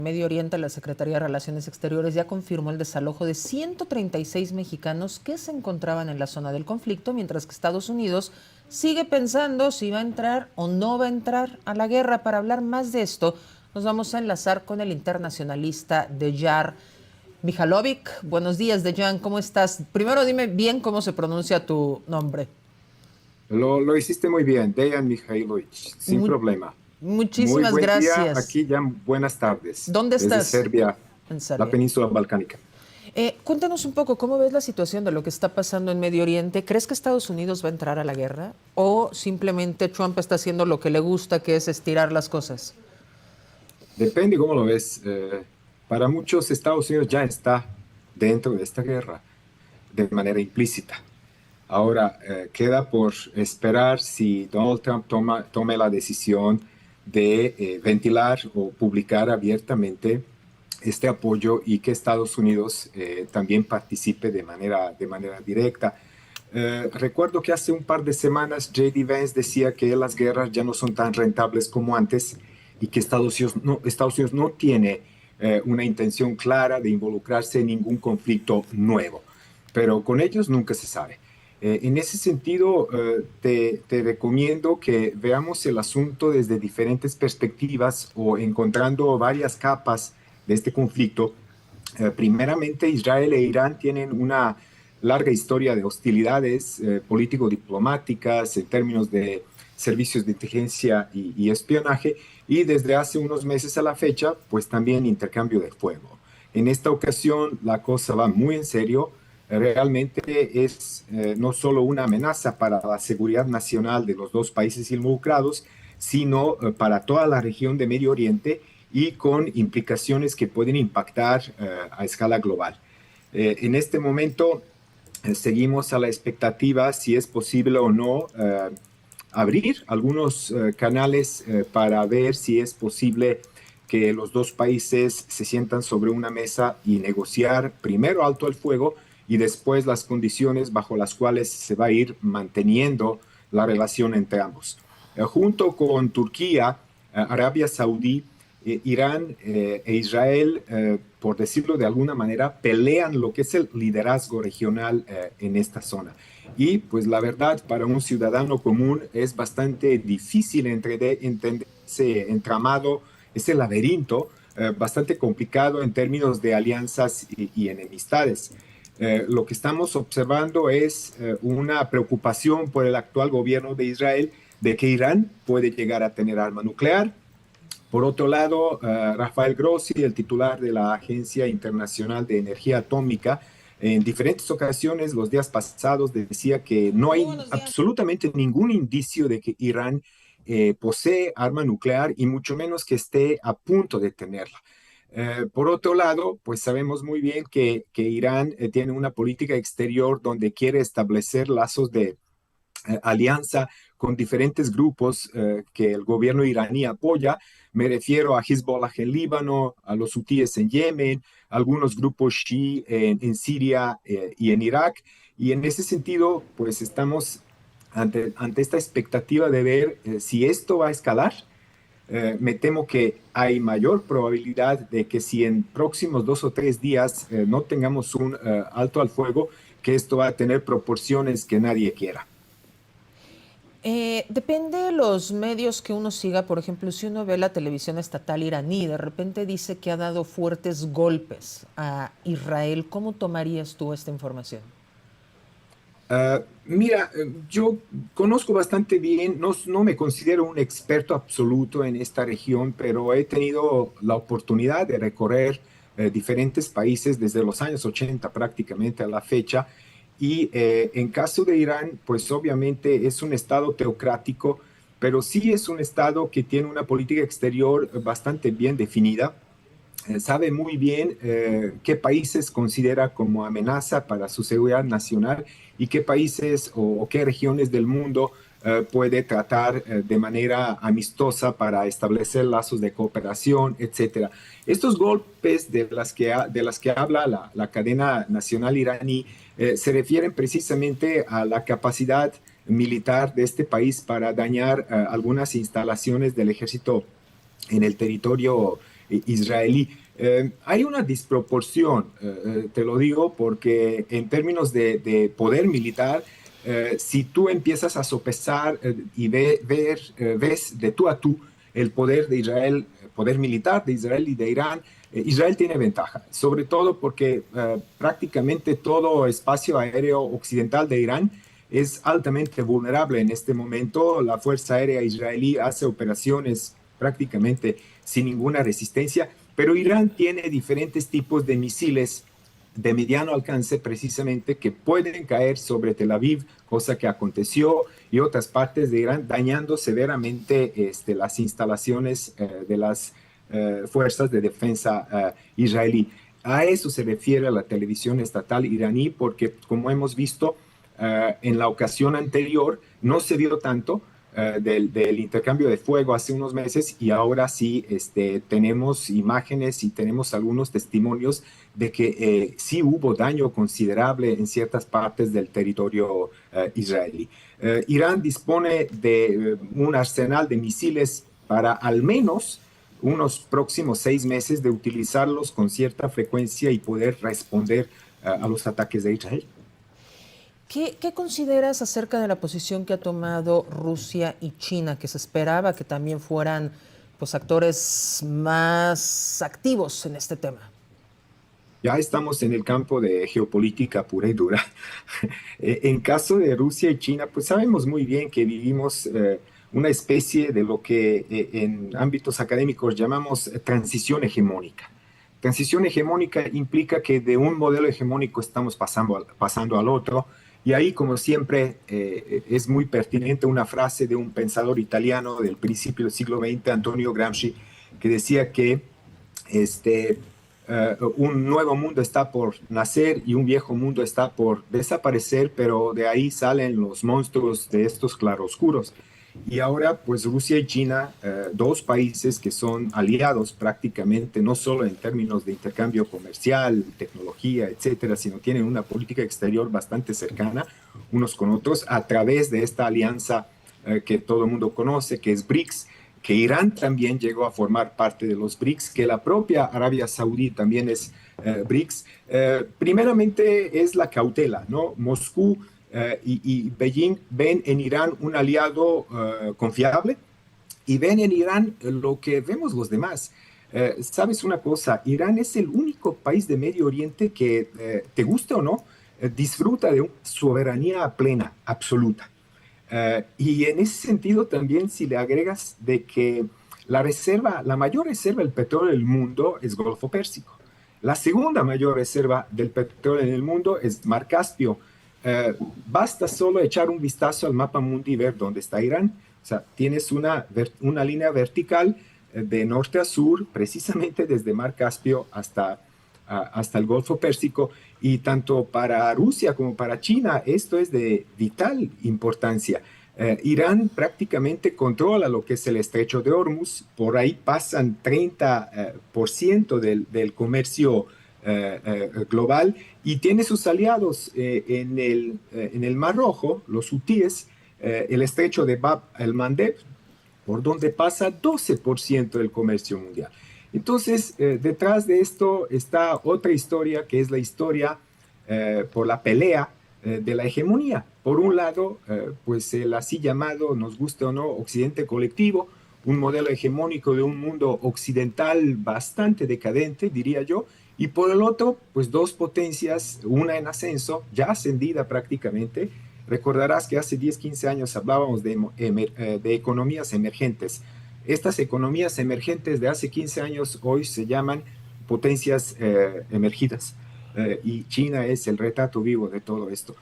Medio Oriente, la Secretaría de Relaciones Exteriores ya confirmó el desalojo de 136 mexicanos que se encontraban en la zona del conflicto, mientras que Estados Unidos sigue pensando si va a entrar o no va a entrar a la guerra. Para hablar más de esto, nos vamos a enlazar con el internacionalista Dejar Mihalovic. Buenos días, Dejan, ¿cómo estás? Primero dime bien cómo se pronuncia tu nombre. Lo hiciste muy bien, Dejan Mihailovich, sin Mu- problema. Muy Muchísimas buen día, gracias. aquí ya buenas tardes, ¿Dónde desde estás? Serbia, En la Serbia. península balcánica. Cuéntanos un poco, ¿cómo ves la situación de lo que está pasando en Medio Oriente? ¿Crees que Estados Unidos va a entrar a la guerra? ¿O simplemente Trump está haciendo lo que le gusta, que es estirar las cosas? Depende cómo lo ves. Para muchos, Estados Unidos ya está dentro de esta guerra de manera implícita. Ahora, queda por esperar si Donald Trump tome la decisión de ventilar o publicar abiertamente este apoyo y que Estados Unidos también participe de manera directa. Recuerdo que hace un par de semanas J.D. Vance decía que las guerras ya no son tan rentables como antes y que Estados Unidos no tiene una intención clara de involucrarse en ningún conflicto nuevo, pero con ellos nunca se sabe. En ese sentido, te recomiendo que veamos el asunto desde diferentes perspectivas o encontrando varias capas de este conflicto. Primeramente, Israel e Irán tienen una larga historia de hostilidades político-diplomáticas en términos de servicios de inteligencia y espionaje, y desde hace unos meses a la fecha, pues también intercambio de fuego. En esta ocasión, la cosa va muy en serio. Realmente es no solo una amenaza para la seguridad nacional de los dos países involucrados, sino para toda la región de Medio Oriente y con implicaciones que pueden impactar a escala global. En este momento seguimos a la expectativa si es posible o no abrir algunos canales para ver si es posible que los dos países se sientan sobre una mesa y negociar primero alto el fuego y después las condiciones bajo las cuales se va a ir manteniendo la relación entre ambos. Junto con Turquía, Arabia Saudí, Irán e Israel, por decirlo de alguna manera, pelean lo que es el liderazgo regional en esta zona. Y pues la verdad, para un ciudadano común es bastante difícil entender ese entramado, ese laberinto, bastante complicado en términos de alianzas y enemistades. Lo que estamos observando es una preocupación por el actual gobierno de Israel de que Irán puede llegar a tener arma nuclear. Por otro lado, Rafael Grossi, el titular de la Agencia Internacional de Energía Atómica, en diferentes ocasiones los días pasados decía que no Muy hay buenos días. absolutamente ningún indicio de que Irán posee arma nuclear y mucho menos que esté a punto de tenerla. Por otro lado, pues sabemos muy bien que Irán tiene una política exterior donde quiere establecer lazos de alianza con diferentes grupos que el gobierno iraní apoya. Me refiero a Hezbollah en Líbano, a los hutíes en Yemen, algunos grupos Shii en Siria y en Irak. Y en ese sentido, pues estamos ante esta expectativa de ver si esto va a escalar. Me temo que hay mayor probabilidad de que si en próximos 2 o 3 días no tengamos un alto al fuego, que esto va a tener proporciones que nadie quiera. Depende de los medios que uno siga. Por ejemplo, si uno ve la televisión estatal iraní, de repente dice que ha dado fuertes golpes a Israel. ¿Cómo tomarías tú esta información? Mira, yo conozco bastante bien, no me considero un experto absoluto en esta región, pero he tenido la oportunidad de recorrer diferentes países desde los años 80 prácticamente a la fecha. Y en caso de Irán, pues obviamente es un estado teocrático, pero sí es un estado que tiene una política exterior bastante bien definida. Sabe muy bien qué países considera como amenaza para su seguridad nacional y qué países o qué regiones del mundo puede tratar de manera amistosa para establecer lazos de cooperación, etcétera. Estos golpes de las que habla la cadena nacional iraní se refieren precisamente a la capacidad militar de este país para dañar algunas instalaciones del ejército en el territorio israelí. Hay una disproporción, te lo digo, porque en términos de poder militar, si tú empiezas a sopesar y ves de tú a tú el poder de Israel, el poder militar de Israel y de Irán, Israel tiene ventaja, sobre todo porque prácticamente todo espacio aéreo occidental de Irán es altamente vulnerable en este momento. La Fuerza Aérea Israelí hace operaciones prácticamente sin ninguna resistencia, pero Irán tiene diferentes tipos de misiles de mediano alcance precisamente que pueden caer sobre Tel Aviv, cosa que aconteció, y otras partes de Irán, dañando severamente las instalaciones de las fuerzas de defensa israelí. A eso se refiere la televisión estatal iraní, porque como hemos visto en la ocasión anterior, no se vio tanto, del intercambio de fuego hace unos meses y ahora sí tenemos imágenes y tenemos algunos testimonios de que sí hubo daño considerable en ciertas partes del territorio israelí. Irán dispone de un arsenal de misiles para al menos unos próximos 6 meses de utilizarlos con cierta frecuencia y poder responder a los ataques de Israel. ¿Qué consideras acerca de la posición que ha tomado Rusia y China, que se esperaba que también fueran pues, actores más activos en este tema? Ya estamos en el campo de geopolítica pura y dura. En caso de Rusia y China, pues sabemos muy bien que vivimos una especie de lo que en ámbitos académicos llamamos transición hegemónica. Transición hegemónica implica que de un modelo hegemónico estamos pasando al otro, y ahí, como siempre, es muy pertinente una frase de un pensador italiano del principio del siglo XX, Antonio Gramsci, que decía que un nuevo mundo está por nacer y un viejo mundo está por desaparecer, pero de ahí salen los monstruos de estos claroscuros. Y ahora, pues Rusia y China, dos países que son aliados prácticamente, no solo en términos de intercambio comercial, tecnología, etcétera, sino tienen una política exterior bastante cercana unos con otros a través de esta alianza que todo el mundo conoce, que es BRICS, que Irán también llegó a formar parte de los BRICS, que la propia Arabia Saudí también es BRICS. Primeramente es la cautela, ¿no? Moscú y Beijing ven en Irán un aliado confiable y ven en Irán lo que vemos los demás. ¿Sabes una cosa? Irán es el único país de Medio Oriente que, te guste o no, disfruta de una soberanía plena, absoluta. Y en ese sentido también si le agregas de que la mayor reserva del petróleo del mundo es Golfo Pérsico. La segunda mayor reserva del petróleo en el mundo es Mar Caspio. Basta solo echar un vistazo al mapa mundi y ver dónde está Irán. O sea, tienes una línea vertical de norte a sur, precisamente desde Mar Caspio hasta el Golfo Pérsico, y tanto para Rusia como para China esto es de vital importancia. Irán prácticamente controla lo que es el estrecho de Hormuz, por ahí pasan 30% del comercio global, y tiene sus aliados en el Mar Rojo, los hutíes, el estrecho de Bab el-Mandeb, por donde pasa 12% del comercio mundial. Entonces, detrás de esto está otra historia, que es la historia por la pelea de la hegemonía. Por un lado, pues el así llamado, nos guste o no, Occidente colectivo, un modelo hegemónico de un mundo occidental bastante decadente, diría yo, y por el otro, pues dos potencias, una en ascenso, ya ascendida prácticamente. Recordarás que hace 10, 15 años hablábamos de economías emergentes. Estas economías emergentes de hace 15 años hoy se llaman potencias emergidas, y China es el retrato vivo de todo esto.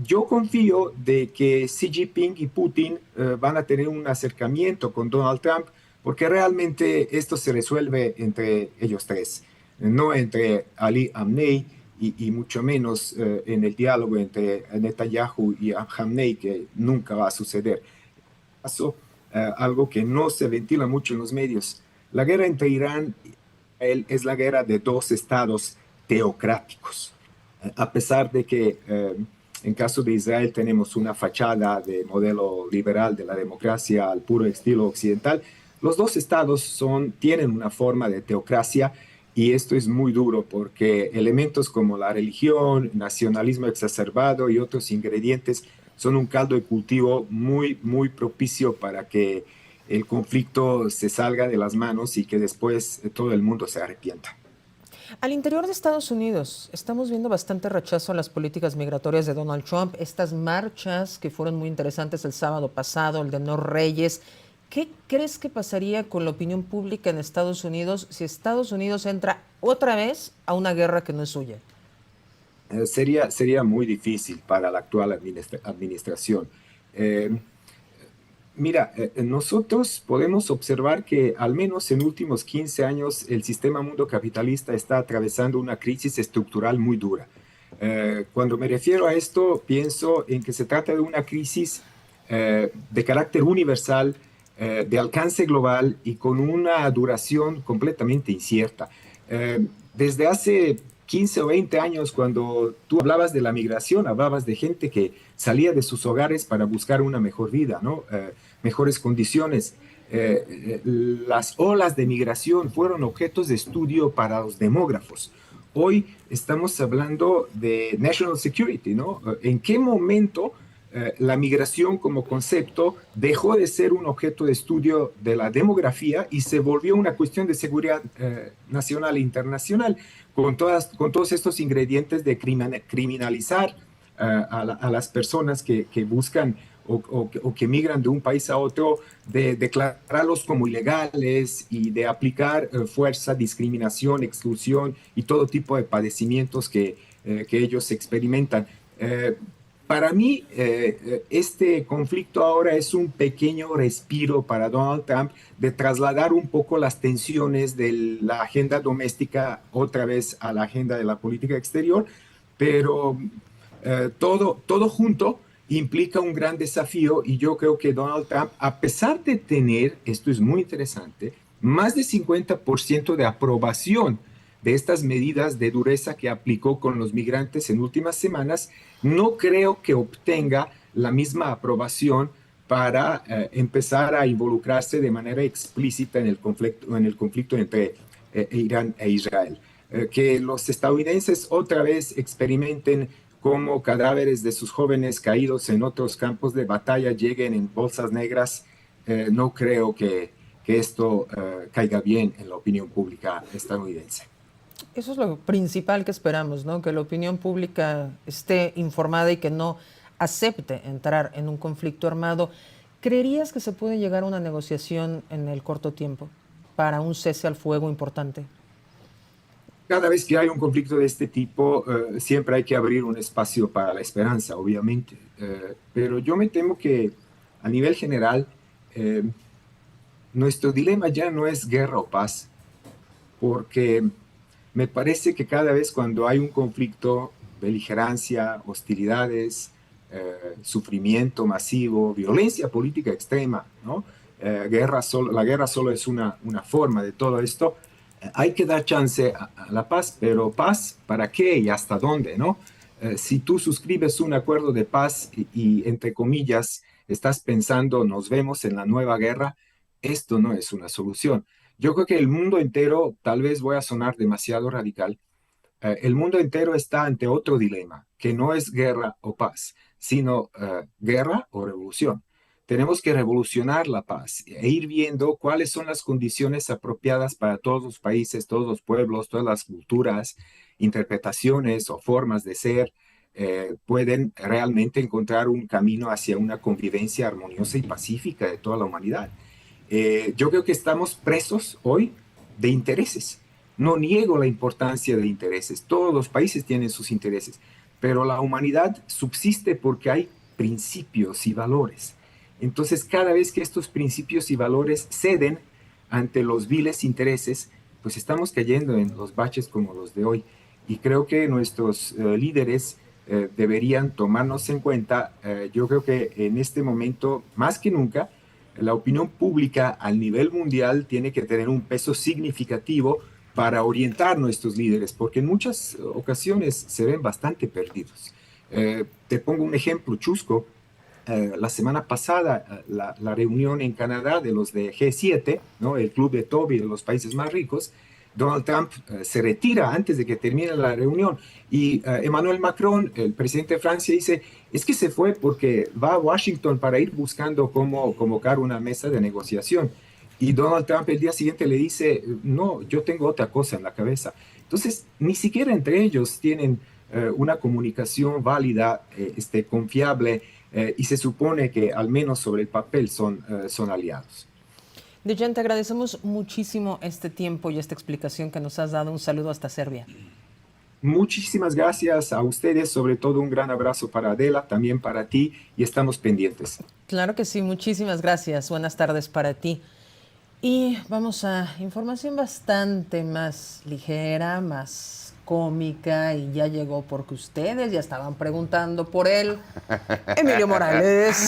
Yo confío de que Xi Jinping y Putin van a tener un acercamiento con Donald Trump, porque realmente esto se resuelve entre ellos tres, no entre Ali Khamenei y mucho menos en el diálogo entre Netanyahu y Khamenei, que nunca va a suceder. Pasó algo que no se ventila mucho en los medios. La guerra entre Irán y Israel es la guerra de dos estados teocráticos. A pesar de que en caso de Israel tenemos una fachada de modelo liberal de la democracia al puro estilo occidental, los dos estados tienen una forma de teocracia y esto es muy duro porque elementos como la religión, nacionalismo exacerbado y otros ingredientes son un caldo de cultivo muy, muy propicio para que el conflicto se salga de las manos y que después todo el mundo se arrepienta. Al interior de Estados Unidos estamos viendo bastante rechazo a las políticas migratorias de Donald Trump, estas marchas que fueron muy interesantes el sábado pasado, el de No Reyes. ¿Qué crees que pasaría con la opinión pública en Estados Unidos si Estados Unidos entra otra vez a una guerra que no es suya? Sería muy difícil para la actual administración. Eh, Mira, nosotros podemos observar que al menos en últimos 15 años el sistema mundo capitalista está atravesando una crisis estructural muy dura. Cuando me refiero a esto, pienso en que se trata de una crisis de carácter universal, de alcance global y con una duración completamente incierta. Desde hace 15 o 20 años, cuando tú hablabas de la migración, hablabas de gente que salía de sus hogares para buscar una mejor vida, ¿no? Mejores condiciones. Las olas de migración fueron objetos de estudio para los demógrafos. Hoy estamos hablando de national security, ¿no? ¿En qué momento la migración como concepto dejó de ser un objeto de estudio de la demografía y se volvió una cuestión de seguridad nacional e internacional, con todos estos ingredientes de criminalizar a las personas que buscan o que migran de un país a otro, de declararlos como ilegales y de aplicar fuerza, discriminación, exclusión y todo tipo de padecimientos que ellos experimentan. Para mí, este conflicto ahora es un pequeño respiro para Donald Trump de trasladar un poco las tensiones de la agenda doméstica otra vez a la agenda de la política exterior, pero todo junto implica un gran desafío y yo creo que Donald Trump, a pesar de tener, esto es muy interesante, más de 50% de aprobación de estas medidas de dureza que aplicó con los migrantes en últimas semanas, no creo que obtenga la misma aprobación para empezar a involucrarse de manera explícita en el conflicto entre Irán e Israel. Que los estadounidenses otra vez experimenten cómo cadáveres de sus jóvenes caídos en otros campos de batalla lleguen en bolsas negras, no creo que esto caiga bien en la opinión pública estadounidense. Eso es lo principal que esperamos, ¿no? Que la opinión pública esté informada y que no acepte entrar en un conflicto armado. ¿Creerías que se puede llegar a una negociación en el corto tiempo para un cese al fuego importante? Cada vez que hay un conflicto de este tipo, siempre hay que abrir un espacio para la esperanza, obviamente. Pero yo me temo que a nivel general, eh, nuestro dilema ya no es guerra o paz, porque me parece que cada vez cuando hay un conflicto, beligerancia, hostilidades, sufrimiento masivo, violencia política extrema, ¿no? La guerra solo es una forma de todo esto. Hay que dar chance a la paz, pero paz ¿para qué y hasta dónde, no? Si tú suscribes un acuerdo de paz entre comillas, estás pensando, nos vemos en la nueva guerra, esto no es una solución. Yo creo que el mundo entero, tal vez voy a sonar demasiado radical, el mundo entero está ante otro dilema, que no es guerra o paz, sino guerra o revolución. Tenemos que revolucionar la paz e ir viendo cuáles son las condiciones apropiadas para todos los países, todos los pueblos, todas las culturas, interpretaciones o formas de ser, pueden realmente encontrar un camino hacia una convivencia armoniosa y pacífica de toda la humanidad. Yo creo que estamos presos hoy de intereses. No niego la importancia de intereses. Todos los países tienen sus intereses, pero la humanidad subsiste porque hay principios y valores. Entonces, cada vez que estos principios y valores ceden ante los viles intereses, pues estamos cayendo en los baches como los de hoy. Y creo que nuestros líderes deberían tomarnos en cuenta. Yo creo que en este momento, más que nunca, la opinión pública al nivel mundial tiene que tener un peso significativo para orientar a nuestros líderes, porque en muchas ocasiones se ven bastante perdidos. Te pongo un ejemplo chusco. la semana pasada la reunión en Canadá de los de G7, ¿no? El club de Toby de los países más ricos. Donald Trump se retira antes de que termine la reunión y Emmanuel Macron, el presidente de Francia, dice, es que se fue porque va a Washington para ir buscando cómo convocar una mesa de negociación. Y Donald Trump el día siguiente le dice, no, yo tengo otra cosa en la cabeza. Entonces, ni siquiera entre ellos tienen una comunicación válida, confiable, y se supone que al menos sobre el papel son aliados. Dejan, te agradecemos muchísimo este tiempo y esta explicación que nos has dado. Un saludo hasta Serbia. Muchísimas gracias a ustedes, sobre todo un gran abrazo para Adela, también para ti, y estamos pendientes. Claro que sí, muchísimas gracias. Buenas tardes para ti. Y vamos a información bastante más ligera, más cómica, y ya llegó porque ustedes ya estaban preguntando por él. Emilio Morales.